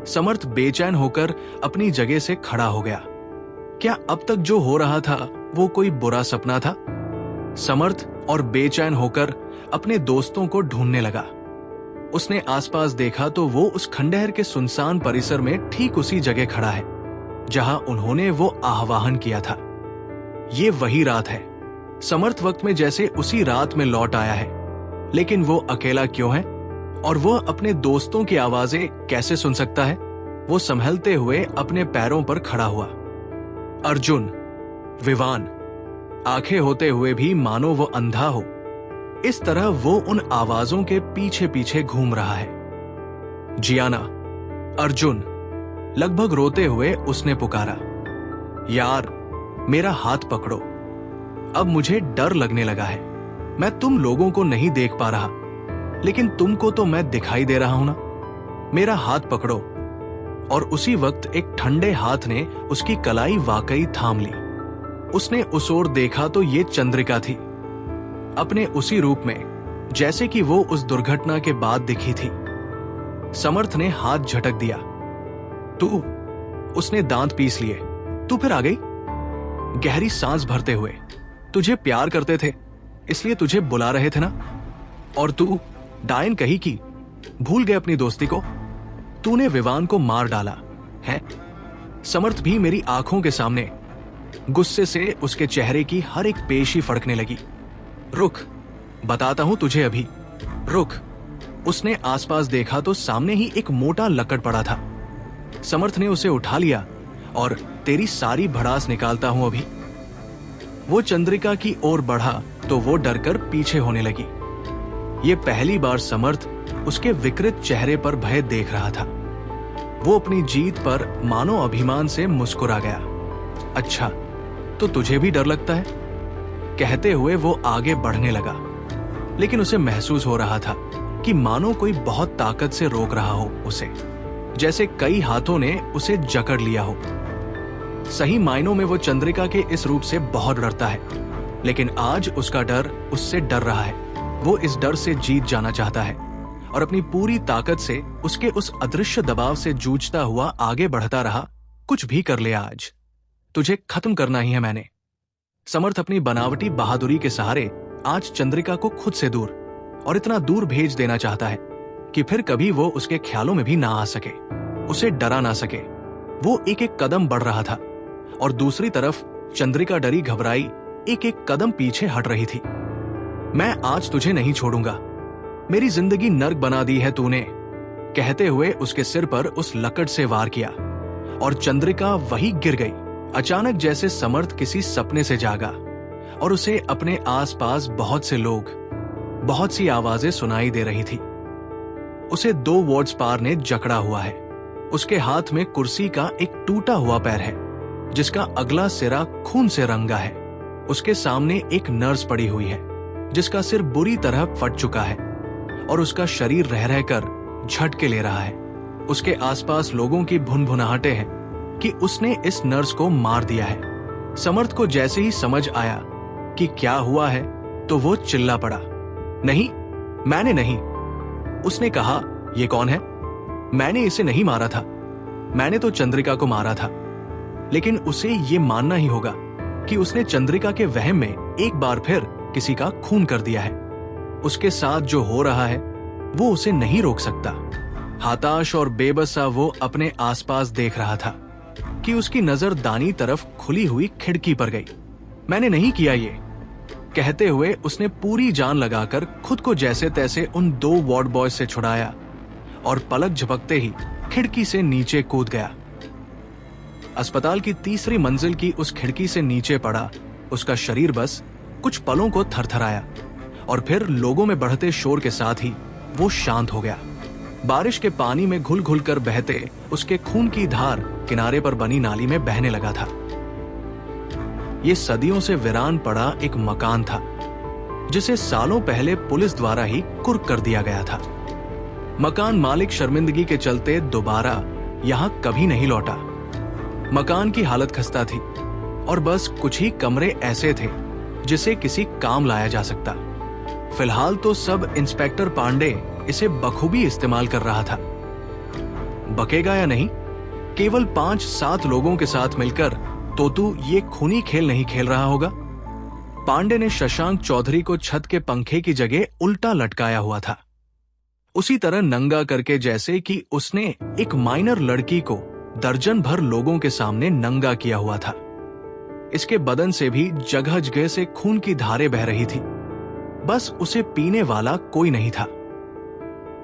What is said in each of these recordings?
समर्थ बेचैन होकर अपनी जगह से खड़ा हो गया। क्या अब तक जो हो रहा था वो कोई बुरा सपना था? समर्थ और बेचैन होकर अपने दोस्तों को ढूंढने लगा। उसने आसपास देखा तो वो उस खंडहर के सुनसान परिसर में ठीक उसी जगह खड़ा है जहां उन्होंने वो आह्वान किया था। ये वही रात है। समर्थ वक्त में जैसे उसी रात में लौट आया है, लेकिन वो अकेला क्यों है और वो अपने दोस्तों की आवाजें कैसे सुन सकता है? वो संभलते हुए अपने पैरों पर खड़ा हुआ। अर्जुन, विवान, आंखें होते हुए भी मानो वो अंधा हो, इस तरह वो उन आवाजों के पीछे पीछे घूम रहा है। जियाना, अर्जुन, लगभग रोते हुए उसने पुकारा, यार मेरा हाथ पकड़ो, अब मुझे डर लगने लगा है। मैं तुम लोगों को नहीं देख पा रहा, लेकिन तुमको तो मैं दिखाई दे रहा हूं ना। मेरा हाथ पकड़ो। और उसी वक्त एक ठंडे हाथ ने उसकी कलाई वाकई थाम ली। उसने उस ओर देखा तो ये चंद्रिका थी, अपने उसी रूप में जैसे कि वो उस दुर्घटना के बाद दिखी थी। समर्थ ने हाथ झटक दिया। तू? उसने दांत पीस लिए। तू फिर आ गई? गहरी सांस भरते हुए, तुझे प्यार करते थे इसलिए तुझे बुला रहे थे ना। और तू डायन कही की, भूल गए अपनी दोस्ती को। तूने विवान को मार डाला है। समर्थ भी मेरी आंखों के सामने। गुस्से से उसके चेहरे की हर एक पेशी फड़कने लगी। रुक, बताता हूं तुझे अभी, रुक। उसने आसपास देखा तो सामने ही एक मोटा लकड़ पड़ा था। समर्थ ने उसे उठा लिया और तेरी सारी भड़ास निकालता हूं अभी। वो चंद्रिका की ओर बढ़ा तो वो डरकर पीछे होने लगी। ये पहली बार समर्थ उसके विकृत चेहरे पर भय देख रहा था। वो अपनी जीत पर मानो अभिमान से मुस्कुरा गया। अच्छा, तो तुझे भी डर लगता है? कहते हुए वो आगे बढ़ने लगा, लेकिन उसे महसूस हो रहा था कि मानो कोई बहुत ताकत से रोक रहा हो उसे, जैसे कई हाथों ने उसे जकड़ लिया हो। सही मायनों में वो चंद्रिका के इस रूप से बहुत डरता है, लेकिन आज उसका डर उससे डर रहा है। वो इस डर से जीत जाना चाहता है और अपनी पूरी ताकत से उसके उस अदृश्य दबाव से जूझता हुआ आगे बढ़ता रहा। कुछ भी कर ले, आज तुझे खत्म करना ही है मैंने। समर्थ अपनी बनावटी बहादुरी के सहारे आज चंद्रिका को खुद से दूर और इतना दूर भेज देना चाहता है कि फिर कभी वो उसके ख्यालों में भी ना आ सके, उसे डरा ना सके। वो एक एक कदम बढ़ रहा था और दूसरी तरफ चंद्रिका डरी घबराई एक एक कदम पीछे हट रही थी। मैं आज तुझे नहीं छोड़ूंगा, मेरी जिंदगी नर्क बना दी है तूने, कहते हुए उसके सिर पर उस लकड़ से वार किया और चंद्रिका वही गिर गई। अचानक जैसे समर्थ किसी सपने से जागा और उसे अपने आसपास बहुत से लोग, बहुत सी आवाजें सुनाई दे रही थी। उसे 2 वार्ड्स पार ने जकड़ा हुआ है। उसके हाथ में कुर्सी का एक टूटा हुआ पैर है जिसका अगला सिरा खून से रंगा है। उसके सामने एक नर्स पड़ी हुई है जिसका सिर बुरी तरह फट चुका है और उसका शरीर रह रहकर झटके ले रहा है। उसके आसपास लोगों की भुनभुनाहटें हैं कि उसने इस नर्स को मार दिया है। समर्थ को जैसे ही समझ आया कि क्या हुआ है तो वो चिल्ला पड़ा, नहीं, मैंने नहीं। उसने कहा, ये कौन है? मैंने इसे नहीं मारा था, मैंने तो चंद्रिका को मारा था। लेकिन उसे ये मानना ही होगा कि उसने चंद्रिका के वहम में एक बार फिर किसी का खून कर दिया है। उसके साथ जो हो रहा है वो उसे नहीं रोक सकता। हताश और बेबसा वो अपने आसपास देख रहा था कि उसकी नजर दानी तरफ खुली हुई खिड़की पर गई। मैंने नहीं किया ये, कहते हुए उसने पूरी जान लगाकर खुद को जैसे तैसे उन 2 वार्ड बॉयज से छुड़ाया और पलक झपकते ही खिड़की से नीचे कूद गया। अस्पताल की 3री मंजिल की उस खिड़की से नीचे पड़ा उसका शरीर बस कुछ पलों को थरथराया और फिर लोगों में बढ़ते शोर के साथ ही वो शांत हो गया। बारिश के पानी में घुल घुल कर बहते उसके खून की धार किनारे पर बनी नाली में बहने लगा था। ये सदियों से वीरान पड़ा एक मकान था जिसे सालों पहले पुलिस द्वारा ही कुर्क कर दिया गया था। मकान मालिक शर्मिंदगी के चलते दोबारा यहां कभी नहीं लौटा। मकान की हालत खस्ता थी और बस कुछ ही कमरे ऐसे थे जिसे किसी काम लाया जा सकता। फिलहाल तो सब इंस्पेक्टर पांडे इसे बखूबी इस्तेमाल कर रहा था। बकेगा या नहीं? केवल 5-7 लोगों के साथ मिलकर तो तू ये खूनी खेल नहीं खेल रहा होगा। पांडे ने शशांक चौधरी को छत के पंखे की जगह उल्टा लटकाया हुआ था, उसी तरह नंगा करके जैसे कि उसने एक माइनर लड़की को दर्जन भर लोगों के सामने नंगा किया हुआ था। इसके बदन से भी जगह जगह से खून की धारें बह रही थी, बस उसे पीने वाला कोई नहीं था।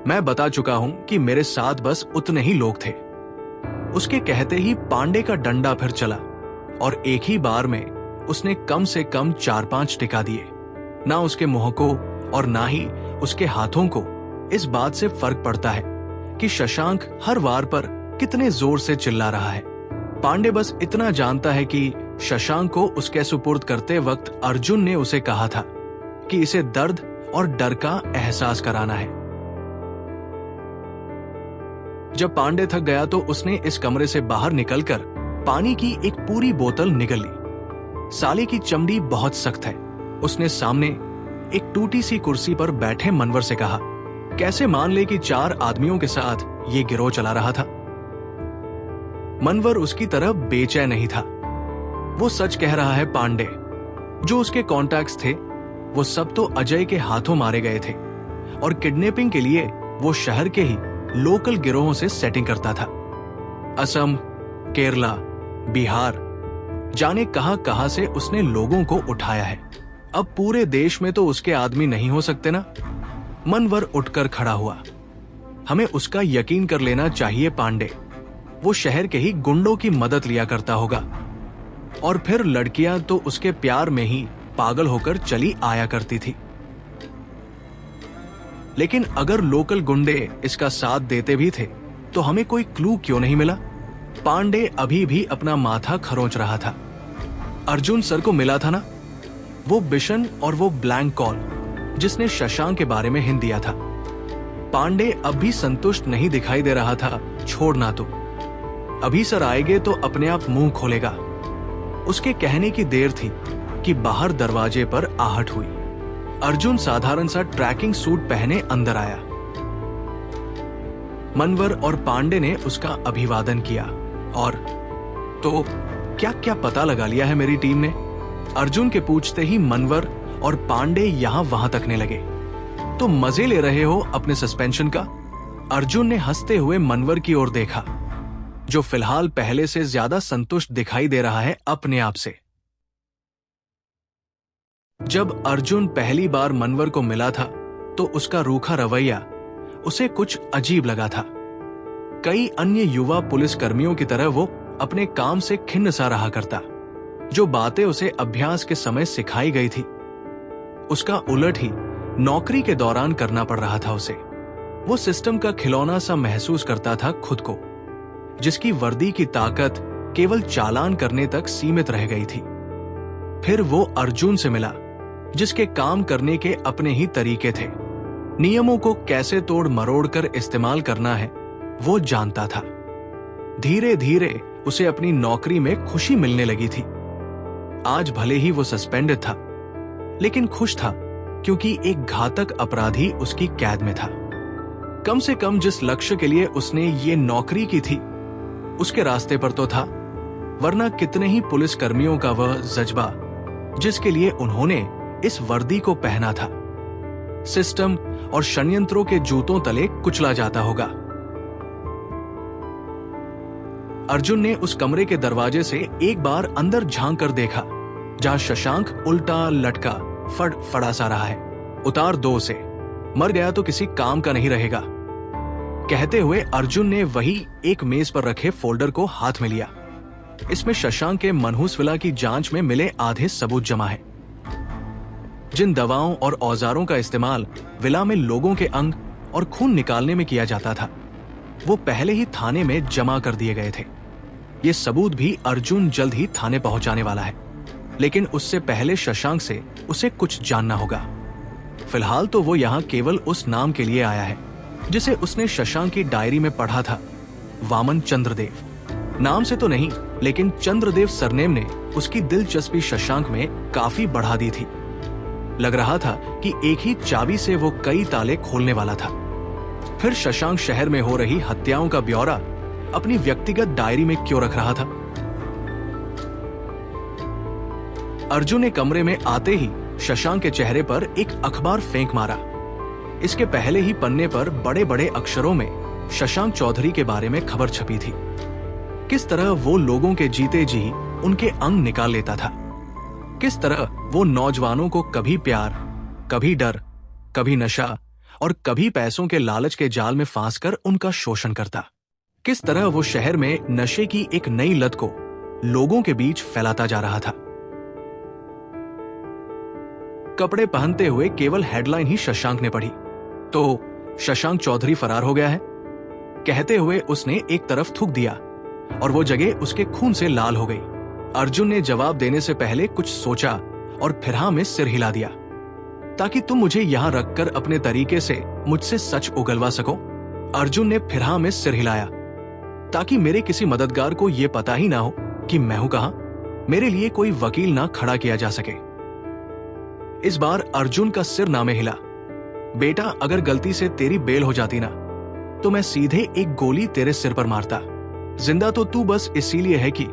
मैं बता चुका हूं कि मेरे साथ बस उतने ही लोग थे। उसके कहते ही पांडे का डंडा फिर चला और एक ही बार में उसने कम से कम 4-5 टिका दिए। ना उसके मुंह को और ना ही उसके हाथों को इस बात से फर्क पड़ता है कि शशांक हर वार पर कितने जोर से चिल्ला रहा है। पांडे बस इतना जानता है कि शशांक को उसके सुपुर्द करते वक्त अर्जुन ने उसे कहा था कि इसे दर्द और डर का एहसास कराना है। जब पांडे थक गया तो उसने इस कमरे से बाहर निकलकर पानी की एक पूरी बोतल निगल ली। साले की चमड़ी बहुत सख्त है। उसने सामने एक टूटी सी कुर्सी पर बैठे मनवर से कहा, कैसे मान ले कि 4 आदमियों के साथ ये गिरोह चला रहा था। मनवर उसकी तरफ बेचैन नहीं था। वो सच कह रहा है पांडे। जो उसके कॉन्टैक्ट्स थे वो सब तो अजय के हाथों मारे गए थे और किडनैपिंग के लिए वो शहर के ही लोकल गिरोहों से सेटिंग करता था। असम, केरला, बिहार, जाने कहां कहां से उसने लोगों को उठाया है। अब पूरे देश में तो उसके आदमी नहीं हो सकते ना। मनवर उठकर खड़ा हुआ। हमें उसका यकीन कर लेना चाहिए पांडे। वो शहर के ही गुंडों की मदद लिया करता होगा और फिर लड़कियां तो उसके प्यार में ही पागल होकर चली आया करती थी। लेकिन अगर लोकल गुंडे इसका साथ देते भी थे तो हमें कोई क्लू क्यों नहीं मिला? पांडे अभी भी अपना माथा खरोंच रहा था। अर्जुन सर को मिला था ना, वो बिशन और वो ब्लैंक कॉल जिसने शशांक के बारे में हिंट दिया था। पांडे अब भी संतुष्ट नहीं दिखाई दे रहा था। छोड़ना तो अभी सर आएंगे तो अपने आप मुंह खोलेगा। उसके कहने की देर थी कि बाहर दरवाजे पर आहट हुई। अर्जुन साधारण सा ट्रैकिंग सूट पहने अंदर आया। मनवर और पांडे ने उसका अभिवादन किया और तो क्या क्या पता लगा लिया है मेरी टीम ने? अर्जुन के पूछते ही मनवर और पांडे यहां वहां तकने लगे। तो मजे ले रहे हो अपने सस्पेंशन का? अर्जुन ने हंसते हुए मनवर की ओर देखा, जो फिलहाल पहले से ज्यादा संतुष्ट दिखाई दे रहा है अपने आप से। जब अर्जुन पहली बार मनवर को मिला था तो उसका रूखा रवैया उसे कुछ अजीब लगा था। कई अन्य युवा पुलिस कर्मियों की तरह वो अपने काम से खिन्न सा रहा करता। जो बातें उसे अभ्यास के समय सिखाई गई थी उसका उलट ही नौकरी के दौरान करना पड़ रहा था उसे। वो सिस्टम का खिलौना सा महसूस करता था खुद को, जिसकी वर्दी की ताकत केवल चालान करने तक सीमित रह गई थी। फिर वो अर्जुन से मिला, जिसके काम करने के अपने ही तरीके थे। नियमों को कैसे तोड़ मरोड़ कर इस्तेमाल करना है वो जानता था। धीरे धीरे उसे अपनी नौकरी में खुशी मिलने लगी थी। आज भले ही वो सस्पेंडेड था, लेकिन खुश था क्योंकि एक घातक अपराधी उसकी कैद में था। कम से कम जिस लक्ष्य के लिए उसने ये नौकरी की थी उसके रास्ते पर तो था, वरना कितने ही पुलिस कर्मियों का वह जज्बा जिसके लिए उन्होंने इस वर्दी को पहना था, सिस्टम और षड्यंत्रों के जूतों तले कुचला जाता होगा। अर्जुन ने उस कमरे के दरवाजे से एक बार अंदर झांक कर देखा, जहां शशांक उल्टा लटका फड़ा सा रहा है। उतार दो उसे, मर गया तो किसी काम का नहीं रहेगा। कहते हुए अर्जुन ने वही एक मेज पर रखे फोल्डर को हाथ में लिया। इसमें शशांक के मनहूस विला की जांच में मिले आधे सबूत जमा है। जिन दवाओं और औजारों का इस्तेमाल विला में लोगों के अंग और खून निकालने में किया जाता था, वो पहले ही थाने में जमा कर दिए गए थे। ये सबूत भी अर्जुन जल्द ही थाने पहुंचाने वाला है, लेकिन उससे पहले शशांक से उसे कुछ जानना होगा। फिलहाल तो वो यहाँ केवल उस नाम के लिए आया है जिसे उसने शशांक की डायरी में पढ़ा था, वामन चंद्रदेव। नाम से तो नहीं, लेकिन चंद्रदेव सरनेम ने उसकी दिलचस्पी शशांक में काफी बढ़ा दी थी। लग रहा था कि एक ही चाबी से वो कई ताले खोलने वाला था। फिर शशांक शहर में हो रही हत्याओं का ब्यौरा अपनी व्यक्तिगत डायरी में क्यों रख रहा था? अर्जुन ने कमरे में आते ही शशांक के चेहरे पर एक अखबार फेंक मारा। इसके पहले ही पन्ने पर बड़े बड़े अक्षरों में शशांक चौधरी के बारे में खबर छपी थी। किस तरह वो लोगों के जीते जी उनके अंग निकाल लेता था, किस तरह वो नौजवानों को कभी प्यार, कभी डर, कभी नशा और कभी पैसों के लालच के जाल में फांसकर उनका शोषण करता, किस तरह वो शहर में नशे की एक नई लत को लोगों के बीच फैलाता जा रहा था। कपड़े पहनते हुए केवल हेडलाइन ही शशांक ने पढ़ी तो शशांक चौधरी फरार हो गया है कहते हुए उसने एक तरफ थूक दिया और वो जगह उसके खून से लाल हो गई। अर्जुन ने जवाब देने से पहले कुछ सोचा और फिर हाँ में सिर हिला दिया, ताकि तुम मुझे यहां रखकर अपने तरीके से मुझसे सच उगलवा सको। अर्जुन ने फिर हाँ में सिर हिलाया, ताकि मेरे किसी मददगार को यह पता ही ना हो कि मैं हूं कहां, मेरे लिए कोई वकील ना खड़ा किया जा सके। इस बार अर्जुन का सिर ना में हिला। बेटा, अगर गलती से तेरी बेल हो जाती ना तो मैं सीधे एक गोली तेरे सिर पर मारता। जिंदा तो तू बस इसीलिए है कि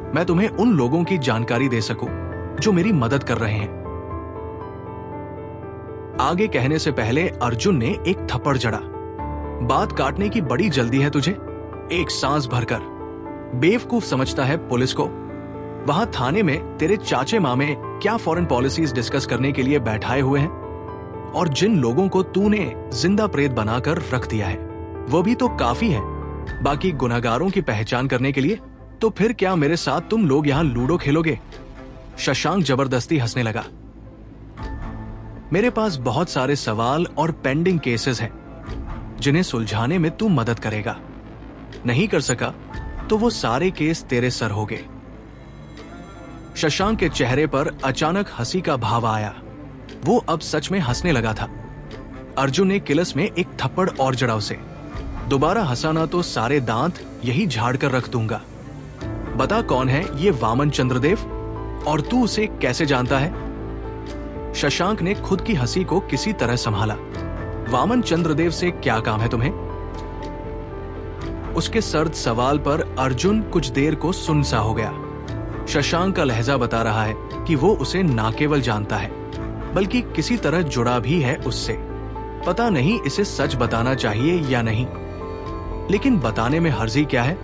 मैं तुम्हें उन लोगों की जानकारी दे सकूं जो मेरी मदद कर रहे हैं। आगे कहने से पहले अर्जुन ने एक थप्पड़ जड़ा। बात काटने की बड़ी जल्दी है तुझे, एक सांस भरकर। बेवकूफ समझता है पुलिस को। वहां थाने में तेरे चाचे मामे क्या फॉरेन पॉलिसीज डिस्कस करने के लिए बैठाए हुए हैं, और जिन लोगों को तूने जिंदा प्रेत बनाकर रख दिया है वो भी तो काफी है बाकी गुनहगारों की पहचान करने के लिए। तो फिर क्या मेरे साथ तुम लोग यहां लूडो खेलोगे? शशांक जबरदस्ती हंसने लगा। मेरे पास बहुत सारे सवाल और पेंडिंग केसेस हैं जिन्हें सुलझाने में तू मदद करेगा। नहीं कर सका तो वो सारे केस तेरे सर होंगे। शशांक के चेहरे पर अचानक हंसी का भाव आया। वो अब सच में हंसने लगा था। अर्जुन ने किलस में एक थप्पड़ और जड़ा उसे। दोबारा हंसाना तो सारे दांत यही झाड़ कर रख दूंगा। बता कौन है ये वामन चंद्रदेव, और तू उसे कैसे जानता है? शशांक ने खुद की हंसी को किसी तरह संभाला। वामन चंद्रदेव से क्या काम है तुम्हें? उसके सर्द सवाल पर अर्जुन कुछ देर को सुन सा हो गया। शशांक का लहजा बता रहा है कि वो उसे ना केवल जानता है बल्कि किसी तरह जुड़ा भी है उससे। पता नहीं इसे सच बताना चाहिए या नहीं, लेकिन बताने में हर्जी क्या है?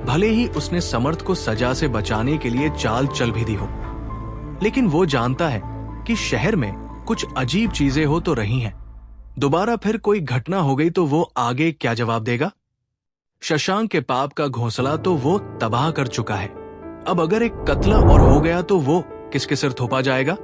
भले ही उसने समर्थ को सजा से बचाने के लिए चाल चल भी दी हो, लेकिन वो जानता है कि शहर में कुछ अजीब चीजें हो तो रही हैं। दोबारा फिर कोई घटना हो गई तो वो आगे क्या जवाब देगा? शशांक के पाप का घोंसला तो वो तबाह कर चुका है। अब अगर एक कत्ल और हो गया तो वो किसके सिर थोपा जाएगा?